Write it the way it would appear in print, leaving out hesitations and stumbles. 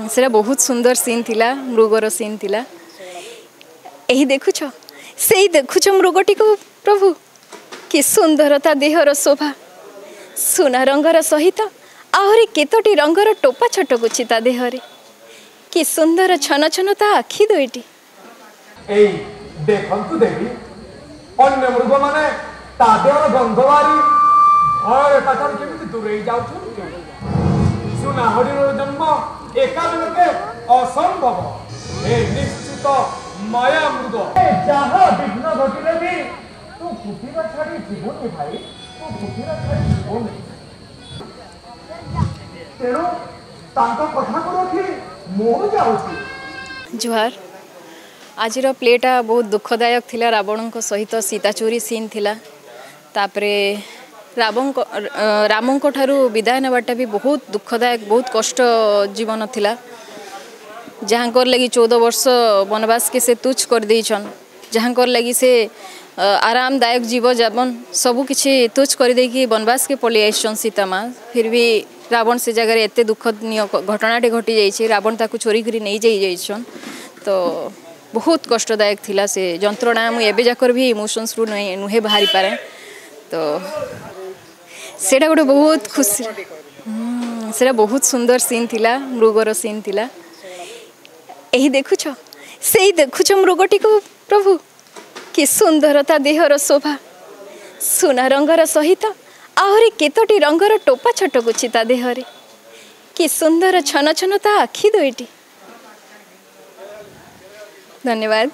से बहुत सुंदर सीन थिला मृगर सीन थिला यही देखुछ से देखुछ मृगटी को प्रभु कि सुंदरता देहर शोभा सुना रंगर सहित आहरी केतोटी रंगर टोपा छटकुछि ता देहरे कि सुंदर छन छन ता आखि दुईटी एई देखंतु देवी अन्य मृग माने ता देहर गंधवारी भय पाचन केमिति दूरेई जाउछु सुना हरिर जन्म एकालके असंभव ए निश्चित माया मृग जहाँ विघ्न घटिले भी तू कुटीर छाड़ी जीवनी भाई तू कुटीर छाड़ी जीवनी तेणु तांका कथा को रखी मोह जाउछि जुहार आजिर प्लेटा बहुत दुखदायक थिला रावण को सहित सीता चोरी सीन थिला तापरे रामों को ठारू विदाय नेबाटा भी बहुत दुखदायक बहुत कष्ट जीवन थिला जहाँ कर लगी 14 वर्ष वनवास के से तुच्छ कर देछन जहाँ कर लगी से आरामदायक जीव जावन सबू किछि तुच्छ कर दे कि वनवास के पलि आइछन सीता माँ फिर भी रावण से जगह एते दुखनीय घटनाटे घटी जाइए रावण ताकू चोरी करी नहीं जाइछन तो बहुत कष्टदायक थिला से जंत्रणा मु एबे जाकर भी इमोशंस रु नुहे बाहरी पारे तो सेटा गोटे बहुत खुशी सेटा बहुत सुंदर सीन थिला मृगर सीन थिला यही देखुछ से देखुछ मृगटी को प्रभु कि सुंदरता देहर शोभा सुना रंगर सहित आहरी केतोटी रंगर टोपा छटकुछि ता देहरे कि सुंदर छन छन ता आखि दुईटी धन्यवाद।